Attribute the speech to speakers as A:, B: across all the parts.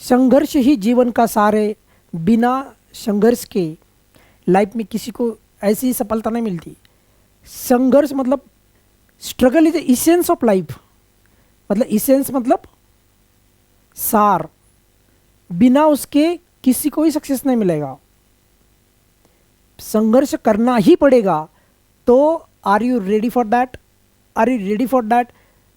A: संघर्ष ही जीवन का सार है, बिना संघर्ष के लाइफ में किसी को ऐसी सफलता नहीं मिलती। संघर्ष मतलब struggle is the essence of life, मतलब इसेंस मतलब सार, बिना उसके किसी को ही सक्सेस नहीं मिलेगा। संघर्ष करना ही पड़ेगा। तो are you ready for that? Are you ready for that?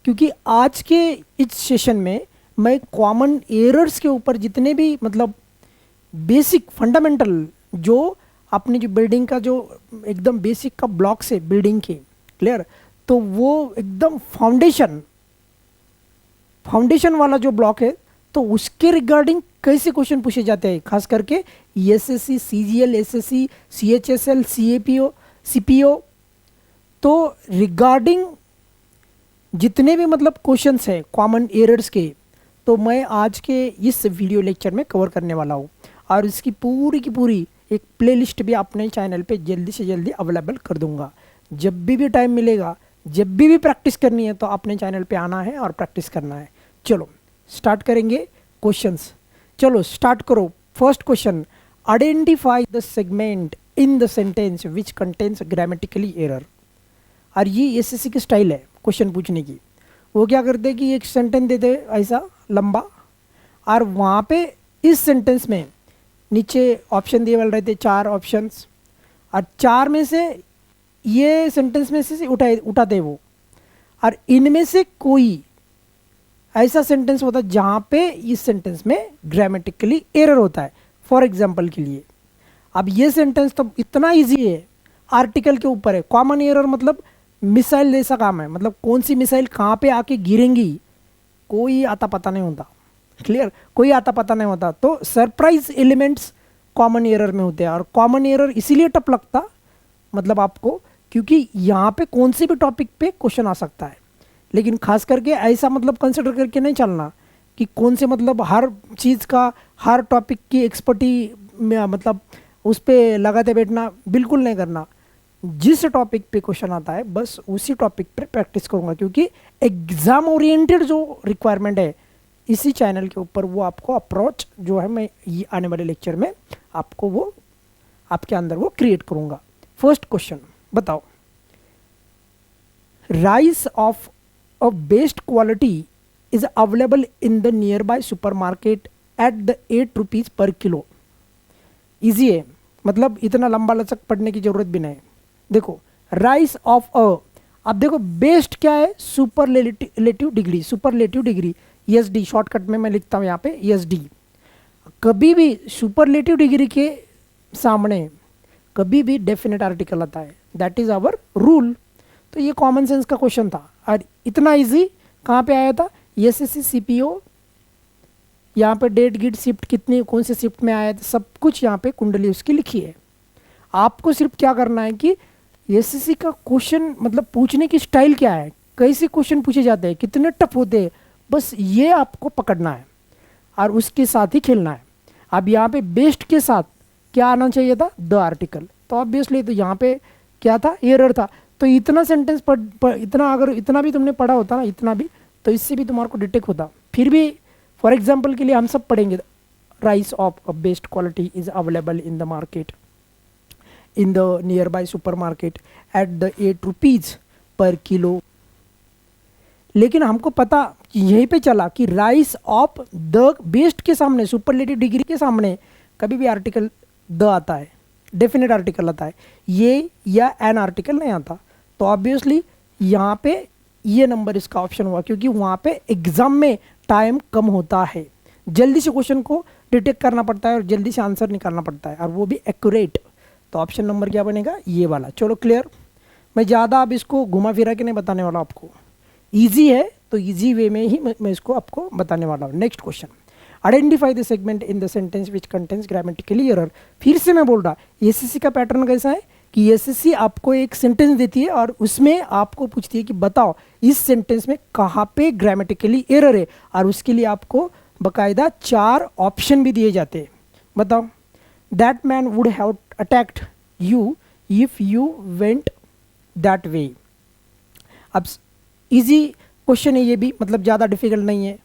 A: क्योंकि आज के इस सेशन में मैं कॉमन एरर्स के ऊपर जितने भी मतलब बेसिक फंडामेंटल जो अपनी जो बिल्डिंग का जो एकदम बेसिक का ब्लॉक्स है बिल्डिंग के, क्लियर, तो वो एकदम फाउंडेशन वाला जो ब्लॉक है, तो उसके रिगार्डिंग कैसे क्वेश्चन पूछे जाते हैं, खास करके SSC, CGL, SSC, CHSL, CAPO, CPO, तो रिगार्डिंग जितने भी मतलब क्वेश्चंस हैं कॉमन एरर्स के, तो मैं आज के इस वीडियो लेक्चर में कवर करने वाला हूँ। और इसकी पूरी की पूरी एक प्लेलिस्ट भी अपने चैनल पे जल्दी से जल्दी अवेलेबल कर दूंगा। जब भी टाइम मिलेगा, जब भी प्रैक्टिस करनी है, तो अपने चैनल पे आना है और प्रैक्टिस करना है। चलो स्टार्ट करेंगे क्वेश्चंस। चलो स्टार्ट करो। First question, identify the segment in the sentence which contains grammatically error. और ये एसएससी की स्टाइल है क्वेश्चन पूछने की। वो क्या करते हैं कि एक सेंटेंस देते ऐसा लंबा, और वहाँ पे इस सेंटेंस में नीचे ऑप्शन दिए वाले रहते 4 ऑप्शंस, और 4 में से ये सेंटेंस में से उठाते वो, और इनमें से कोई ऐसा सेंटेंस होता है जहाँ पे इस सेंटेंस में ग्रामेटिकली एरर होता है। फॉर एग्जांपल के लिए, अब ये सेंटेंस तो इतना इजी है, आर्टिकल के ऊपर है। कॉमन एरर मतलब मिसाइल जैसा काम है, मतलब कौन सी मिसाइल कहाँ पे आके गिरेंगी कोई आता पता नहीं होता, क्लियर, कोई आता पता नहीं होता। तो सरप्राइज एलिमेंट्स कॉमन एरर में होते हैं। और कॉमन एरर इसीलिए टफ लगता मतलब आपको, क्योंकि यहाँ पे कौन से भी टॉपिक पे क्वेश्चन आ सकता है। लेकिन खास करके ऐसा मतलब कंसिडर करके नहीं चलना कि कौन से मतलब हर चीज़ का, हर टॉपिक की एक्सपर्टी मतलब उस पर लगाते बैठना बिल्कुल नहीं करना। जिस टॉपिक पे क्वेश्चन आता है बस उसी टॉपिक पर प्रैक्टिस करूँगा, क्योंकि एग्ज़ाम ओरिएंटेड जो रिक्वायरमेंट है इसी चैनल के ऊपर, वो आपको अप्रोच जो है मैं ये आने वाले लेक्चर में आपको वो आपके अंदर वो क्रिएट करूँगा। फर्स्ट क्वेश्चन बताओ, rice of a best quality is available in the near by super market at the 8 rupees पर किलो। ईजी है, मतलब इतना लंबा लचक पढ़ने की जरूरत भी नहीं। देखो राइस ऑफ अ, अब देखो बेस्ट क्या है, superlative degree, superlative degree ESD shortcut में मैं लिखता हूँ यहाँ पे ESD। कभी भी सुपरलेटिव डिग्री के सामने कभी भी डेफिनेट आर्टिकल आता है, दैट इज आवर रूल। तो ये कॉमन सेंस का क्वेश्चन था, और इतना इजी कहाँ पे आया था, एसएससी, सीपीओ, यहाँ पे डेट गिट शिफ्ट कितनी कौन से शिफ्ट में आया था, सब कुछ यहाँ पे कुंडली उसकी लिखी है। आपको सिर्फ क्या करना है कि एसएससी का क्वेश्चन मतलब पूछने की स्टाइल क्या है, कैसे क्वेश्चन पूछे जाते हैं, कितने टफ होते हैं, बस ये आपको पकड़ना है और उसके साथ ही खेलना है। अब यहाँ पे बेस्ट के साथ क्या आना चाहिए था, द आर्टिकल, तो ऑब्वियसली तो यहाँ पे क्या था, एरर था। तो इतना सेंटेंस इतना अगर इतना भी तुमने पढ़ा होता ना, इतना भी, तो इससे भी तुम्हारे को डिटेक्ट होता। फिर भी फॉर एग्जाम्पल के लिए हम सब पढ़ेंगे, rice of a best quality is available in the market in the near by super market at the 8 rupees पर किलो। लेकिन हमको पता यहीं पे चला कि राइस ऑफ द बेस्ट के सामने, सुपरलेटिव डिग्री के सामने कभी भी आर्टिकल द आता है, डेफिनेट आर्टिकल आता है, ये या एन आर्टिकल नहीं आता। तो ऑब्वियसली यहाँ पे ये नंबर इसका ऑप्शन हुआ, क्योंकि वहाँ पे एग्जाम में टाइम कम होता है, जल्दी से क्वेश्चन को डिटेक्ट करना पड़ता है और जल्दी से आंसर निकालना पड़ता है, और वो भी एक्यूरेट। तो ऑप्शन नंबर क्या बनेगा, ये वाला। चलो क्लियर, मैं ज़्यादा अब इसको घुमा फिरा के नहीं बताने वाला आपको, ईजी है तो ईजी वे में ही मैं इसको आपको बताने वाला हूँ। Next question, identify the segment in the sentence which contains grammatically error. फिर से मैं बोल रहा, एसएससी का पैटर्न कैसा है कि एसएससी आपको एक सेंटेंस देती है और उसमें आपको पूछती है कि बताओ इस सेंटेंस में कहाँ पे ग्रामेटिकली एरर है, और उसके लिए आपको बाकायदा 4 ऑप्शन भी दिए जाते हैं। बताओ, that man would have attacked you if you went that way. अब इजी क्वेश्चन है ये भी, मतलब ज़्यादा डिफिकल्ट नहीं है।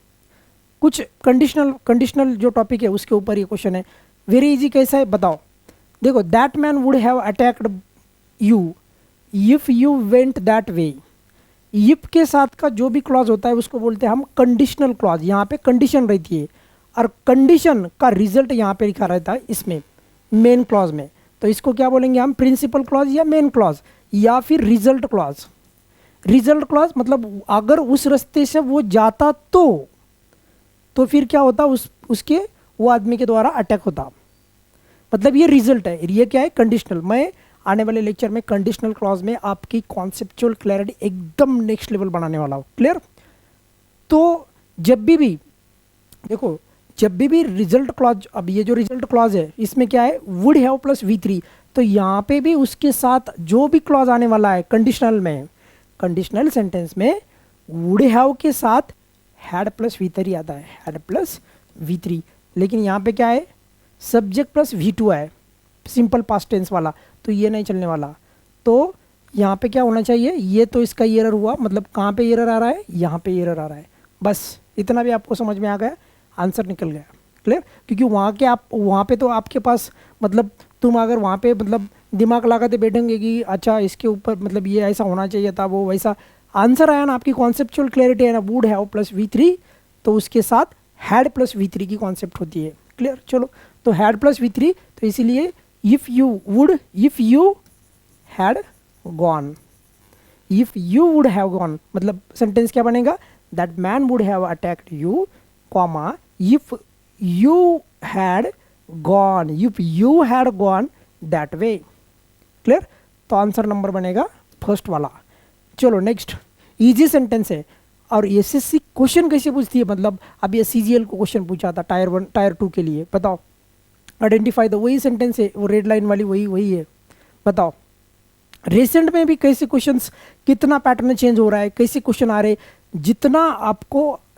A: कुछ कंडीशनल जो टॉपिक है उसके ऊपर ये क्वेश्चन है। वेरी इजी कैसा है बताओ। देखो, that man would have attacked you if you went that way. If के साथ का जो भी क्लॉज होता है उसको बोलते हैं हम कंडीशनल क्लॉज। यहाँ पे कंडीशन रहती है और कंडीशन का रिजल्ट यहाँ पे लिखा रहता है इसमें मेन क्लॉज में। तो इसको क्या बोलेंगे हम, प्रिंसिपल क्लॉज या मेन क्लॉज या फिर रिजल्ट क्लॉज। रिजल्ट क्लॉज मतलब अगर उस रास्ते से वो जाता तो फिर क्या होता, उसके वो आदमी के द्वारा अटैक होता, मतलब ये रिजल्ट है। ये क्या है, कंडीशनल। मैं आने वाले लेक्चर में कंडीशनल क्लॉज में आपकी कॉन्सेप्चुअल क्लैरिटी एकदम नेक्स्ट लेवल बनाने वाला हूँ। क्लियर। तो जब भी देखो, जब भी रिजल्ट क्लॉज, अब ये जो रिजल्ट क्लॉज है इसमें क्या है, वुड हैव प्लस V3। तो यहाँ पे भी उसके साथ जो भी क्लॉज आने वाला है कंडीशनल में, कंडीशनल सेंटेंस में वुड हैव के साथ हैड प्लस V3 आता है, हैड प्लस V3। लेकिन यहाँ पे क्या है, सब्जेक्ट प्लस V2 है, सिंपल पास्ट टेंस वाला, तो ये नहीं चलने वाला। तो यहाँ पे क्या होना चाहिए, ये तो इसका एरर हुआ, मतलब कहाँ पे एरर आ रहा है, यहाँ पे एरर आ रहा है। बस इतना भी आपको समझ में आ गया, आंसर निकल गया। क्लियर। क्योंकि वहाँ पे तो आपके पास मतलब तुम अगर वहाँ पे मतलब दिमाग लगाते बैठेंगे कि अच्छा इसके ऊपर मतलब ये ऐसा होना चाहिए था, वो वैसा, आंसर आया ना, आपकी कॉन्सेप्चुअल क्लैरिटी है ना, वुड हैव प्लस V3, तो उसके साथ हैड प्लस V3 की कॉन्सेप्ट होती है। क्लियर। चलो, तो हैड प्लस V3, तो इसीलिए if you had gone, if you would have gone मतलब सेंटेंस क्या बनेगा, that man would have attacked you, comma if you had gone that way. Clear. तो आंसर नंबर बनेगा फर्स्ट वाला। चलो नेक्स्ट, इजी सेंटेंस है और एसएससी क्वेश्चन कैसे पूछती है, मतलब अभी ये CGL को क्वेश्चन पूछा था टायर 1 टायर 2 के लिए। बताओ, आइडेंटिफाई द, वही सेंटेंस है, वो रेड लाइन वाली वही है। बताओ, रिसेंट में भी कैसे क्वेश्चंस, कितना पैटर्न चेंज हो रहा है, कैसे क्वेश्चन आ रहे,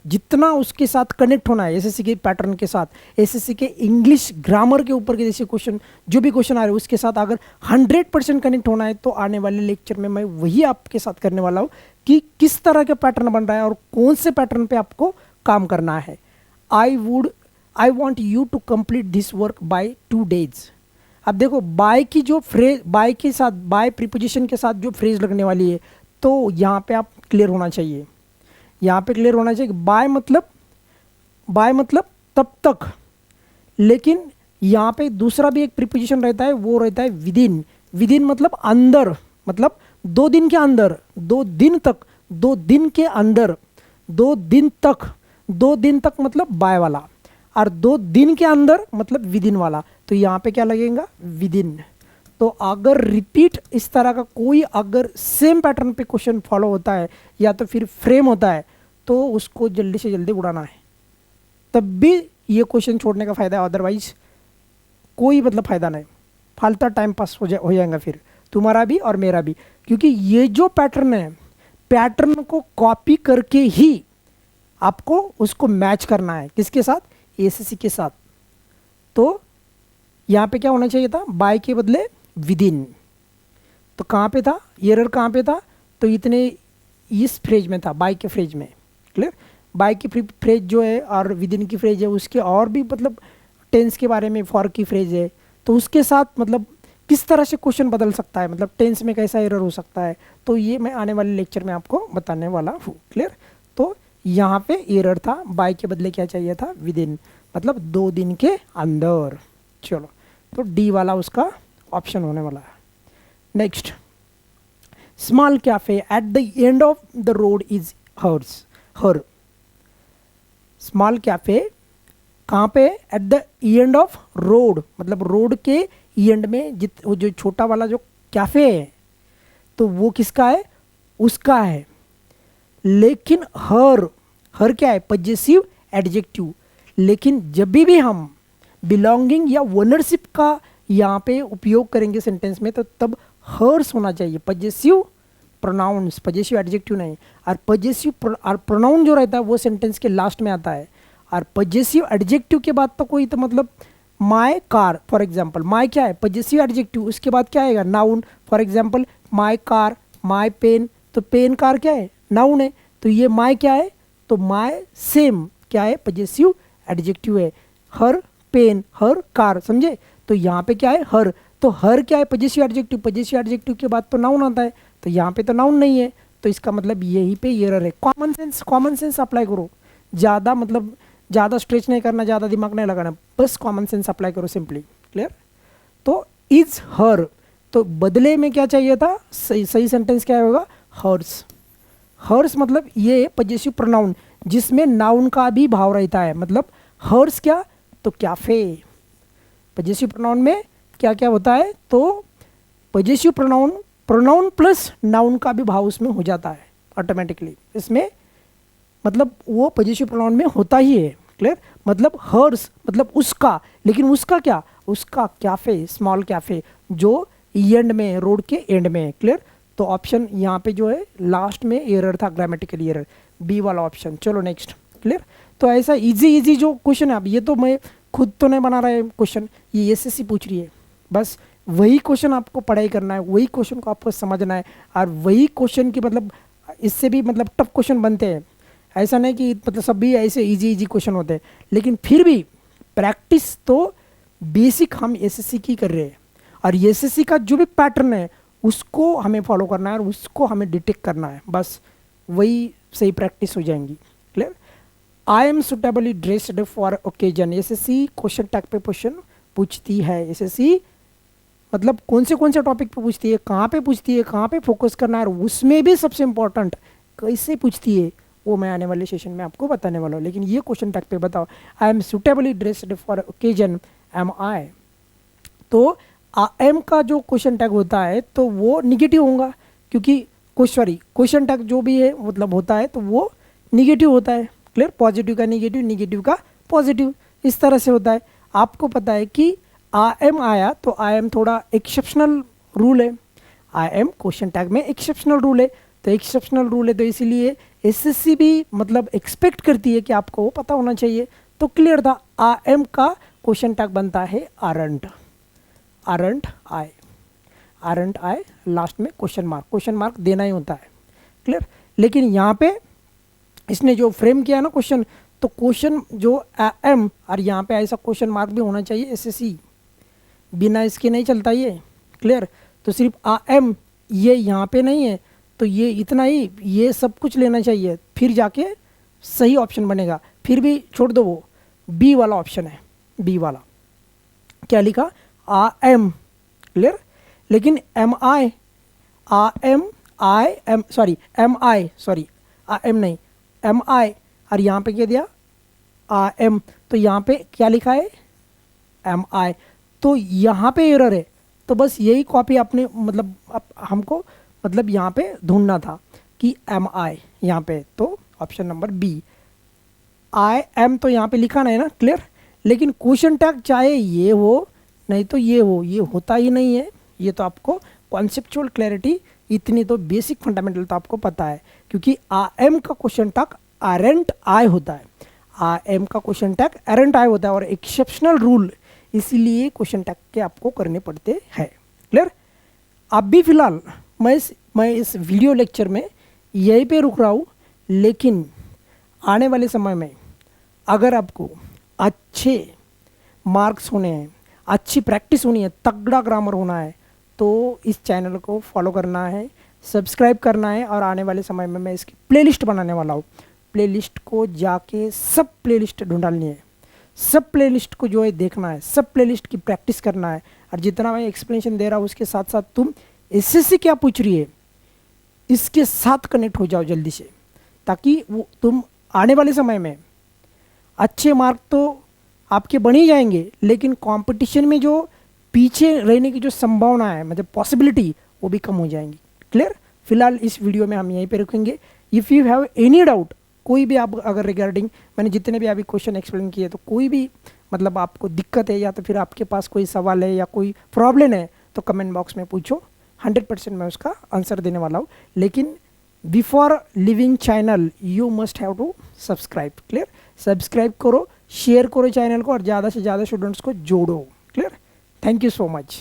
A: जितना उसके साथ कनेक्ट होना है एसएससी के पैटर्न के साथ, एसएससी के इंग्लिश ग्रामर के ऊपर के जैसे क्वेश्चन, जो भी क्वेश्चन आ रहे हैं उसके साथ अगर 100% कनेक्ट होना है, तो आने वाले लेक्चर में मैं वही आपके साथ करने वाला हूँ कि किस तरह के पैटर्न बन रहा है और कौन से पैटर्न पे आपको काम करना है। I want you to complete this work by 2 days। अब देखो, बाय की जो फ्रेज, बाय के साथ, बाय प्रीपोजिशन के साथ जो फ्रेज लगने वाली है, तो यहाँ पे आप क्लियर होना चाहिए, यहाँ पे क्लियर होना चाहिए। बाय मतलब तब तक, लेकिन यहाँ पे दूसरा भी एक प्रीपोजिशन रहता है, वो रहता है विदिन। विदिन मतलब अंदर, मतलब 2 दिन के अंदर, 2 दिन तक, 2 दिन के अंदर, 2 दिन तक, 2 दिन तक मतलब बाय वाला, और 2 दिन के अंदर मतलब विदिन वाला। तो यहाँ पे क्या लगेगा, विदिन। तो अगर रिपीट इस तरह का कोई अगर सेम पैटर्न पे क्वेश्चन फॉलो होता है या तो फिर फ्रेम होता है, तो उसको जल्दी से जल्दी उड़ाना है, तब भी ये क्वेश्चन छोड़ने का फ़ायदा है, अदरवाइज कोई मतलब फ़ायदा नहीं, फालतू टाइम पास हो जाएगा फिर तुम्हारा भी और मेरा भी। क्योंकि ये जो पैटर्न है, पैटर्न को कॉपी करके ही आपको उसको मैच करना है, किसके साथ, एसएससी के साथ। तो यहाँ पे क्या होना चाहिए था, बाय के बदले विदिन। तो कहाँ पे था एरर, कहाँ पे था, तो इतने इस फ्रेज में था, बाय के फ्रेज में। क्लियर। बाय की फ्रेज जो है और विदिन की फ्रेज है, उसके और भी मतलब टेंस के बारे में फॉर की फ्रेज है, तो उसके साथ मतलब किस तरह से क्वेश्चन बदल सकता है, मतलब टेंस में कैसा एरर हो सकता है, तो ये मैं आने वाले लेक्चर में आपको बताने वाला हूँ। क्लियर। तो यहाँ पे एरर था, बाय के बदले क्या चाहिए था, विदिन, मतलब 2 दिन के अंदर। चलो, तो डी वाला उसका ऑप्शन होने वाला है। Next, small cafe at the end of the road is her. Small cafe कहाँ पे, at the end of road, मतलब रोड के एंड में वो जो छोटा वाला जो कैफे है, तो वो किसका है, उसका है। लेकिन हर क्या है, पजेसिव एडजेक्टिव। लेकिन जब भी हम बिलोंगिंग या ओनरशिप का यहाँ पे उपयोग करेंगे सेंटेंस में, तो तब हर्स होना चाहिए, पजेसिव प्रोनाउंस, पजेसिव एडजेक्टिव नहीं। और पजेसिव प्रोनाउन जो रहता है वो सेंटेंस के लास्ट में आता है, और पजेसिव एडजेक्टिव के बाद तो कोई तो मतलब my car for example, my क्या है, पजेसिव एडजेक्टिव, उसके बाद क्या आएगा, noun. For example my car, my pen, तो पेन कार क्या है, नाउन है। तो ये माय क्या है, तो माय सेम क्या है, पजेसिव एडजेक्टिव है। हर पेन, हर कार, समझे। तो यहाँ पे क्या है, हर, तो हर क्या है, पजेसिव एडजेक्टिव, पजेसिव एडजेक्टिव के बाद तो नाउन आता है, तो यहाँ पे तो नाउन नहीं है, तो इसका मतलब यही पे एरर है। कॉमन सेंस अप्लाई करो, ज़्यादा मतलब ज़्यादा स्ट्रेच नहीं करना, ज़्यादा दिमाग नहीं लगाना, बस कॉमन सेंस अप्लाई करो सिंपली। क्लियर। तो इज हर, तो बदले में क्या चाहिए था, सही सेंटेंस क्या होगा, हर्स। हर्स मतलब ये पजेसिव प्रोनाउन जिसमें नाउन का भी भाव रहता है, मतलब हर्स क्या, तो कैफे। पजेसिव प्रोनाउन में क्या क्या होता है, तो पजेसिव प्रोनाउन प्लस नाउन का भी भाव उसमें हो जाता है ऑटोमेटिकली, इसमें मतलब वो पजेसिव प्रोनाउन में होता ही है। क्लियर। मतलब हर्स मतलब उसका, लेकिन उसका क्या, उसका कैफे, स्मॉल कैफे जो एंड में, रोड के एंड में। क्लियर। तो ऑप्शन यहाँ पे जो है लास्ट में एरर था, ग्रामेटिकल एरर, बी वाला ऑप्शन। चलो नेक्स्ट। क्लियर। तो ऐसा इजी जो क्वेश्चन है, अब ये तो मैं खुद तो नहीं बना रहा है क्वेश्चन, ये एसएससी पूछ रही है, बस वही क्वेश्चन आपको पढ़ाई करना है, वही क्वेश्चन को आपको समझना है, और वही क्वेश्चन की मतलब इससे भी मतलब टफ क्वेश्चन बनते हैं। ऐसा नहीं कि मतलब सब भी ऐसे इजी क्वेश्चन होते हैं, लेकिन फिर भी प्रैक्टिस तो बेसिक हम एसएससी की कर रहे हैं, और एसएससी का जो भी पैटर्न है उसको हमें फॉलो करना है और उसको हमें डिटेक्ट करना है, बस वही सही प्रैक्टिस हो जाएंगी। Clear. I am suitably dressed for occasion, SSC question tag पे क्वेश्चन पूछती है। एसएससी मतलब कौन से टॉपिक पे पूछती है, कहाँ पे पूछती है, कहाँ पे फोकस करना है, और उसमें भी सबसे इंपॉर्टेंट कैसे पूछती है, वो मैं आने वाले सेशन में आपको बताने वाला हूँ। लेकिन ये क्वेश्चन टैग पे बताओ, I am suitably dressed for occasion, am I. तो एम का जो क्वेश्चन टैग होता है तो वो निगेटिव होगा, क्योंकि क्वेश्चन टैग जो भी है मतलब होता है तो वो निगेटिव होता है। क्लियर। पॉजिटिव का निगेटिव, निगेटिव का पॉजिटिव, इस तरह से होता है। आपको पता है कि आई एम आया तो आई एम थोड़ा एक्सेप्शनल रूल है, आई एम क्वेश्चन टैग में एक्सेप्शनल रूल है, तो एक्सेप्शनल रूल है तो इसीलिए एसएससी भी मतलब एक्सपेक्ट करती है कि आपको वो पता होना चाहिए। तो क्लियर था, आई एम का क्वेश्चन टैग बनता है आरंट, आरंट आई, आरंट आई, लास्ट में क्वेश्चन मार्क देना ही होता है। क्लियर। लेकिन यहाँ पे इसने जो फ्रेम किया है ना क्वेश्चन, तो क्वेश्चन जो एम और यहाँ पे ऐसा क्वेश्चन मार्क भी होना चाहिए एसएससी, बिना इसके नहीं चलता ये। क्लियर। तो सिर्फ एम ये यहाँ पे नहीं है, तो ये इतना ही, ये सब कुछ लेना चाहिए, फिर जाके सही ऑप्शन बनेगा। फिर भी छोड़ दो, वो बी वाला ऑप्शन है, बी वाला क्या लिखा, एम। क्लियर। लेकिन एम आई, एम नहीं, एम आई, और यहाँ पे क्या दिया, एम, तो यहाँ पे क्या लिखा है, एम आई, तो यहाँ पे एरर है। तो बस यही कॉपी आपने मतलब हमको मतलब यहाँ पे ढूंढना था कि एम आई यहाँ पे, तो option number B, I am तो यहाँ पे लिखा नहीं ना। क्लियर। लेकिन क्वेश्चन टैग चाहे ये हो नहीं तो ये हो, ये होता ही नहीं है। ये तो आपको कॉन्सेप्चुअल क्लैरिटी, इतनी तो बेसिक फंडामेंटल तो आपको पता है, क्योंकि आई एम का क्वेश्चन टैग एरेंट आई होता है, आई एम का क्वेश्चन टैग एरेंट आई होता है, और एक्सेप्शनल रूल इसीलिए क्वेश्चन टैग के आपको करने पड़ते हैं। क्लियर। अब भी फिलहाल मैं इस वीडियो लेक्चर में यहीं पे रुक रहा हूँ, लेकिन आने वाले समय में अगर आपको अच्छे मार्क्स होने हैं, अच्छी प्रैक्टिस होनी है, तगड़ा ग्रामर होना है, तो इस चैनल को फॉलो करना है, सब्सक्राइब करना है, और आने वाले समय में मैं इसकी प्लेलिस्ट बनाने वाला हूँ। प्लेलिस्ट को जाके सब प्लेलिस्ट ढूंढनी है, सब प्लेलिस्ट को जो है देखना है, सब प्लेलिस्ट की प्रैक्टिस करना है, और जितना मैं एक्सप्लेनेशन दे रहा हूँ उसके साथ साथ तुम एसएससी क्या पूछ रही है इसके साथ कनेक्ट हो जाओ जल्दी से, ताकि वो तुम आने वाले समय में अच्छे मार्क तो आपके बन ही जाएंगे, लेकिन कंपटीशन में जो पीछे रहने की जो संभावना है, मतलब पॉसिबिलिटी, वो भी कम हो जाएंगी। क्लियर। फिलहाल इस वीडियो में हम यहीं पे रुकेंगे। If you have any doubt, कोई भी आप अगर रिगार्डिंग मैंने जितने भी अभी क्वेश्चन एक्सप्लेन किए, तो कोई भी मतलब आपको दिक्कत है या तो फिर आपके पास कोई सवाल है या कोई प्रॉब्लम है, तो कमेंट बॉक्स में पूछो, 100% मैं उसका आंसर देने वाला हूँ। लेकिन before living channel you must have to subscribe. Clear. Subscribe करो, शेयर करो चैनल को, और ज़्यादा से ज़्यादा स्टूडेंट्स को जोड़ो। Clear. Thank you so much.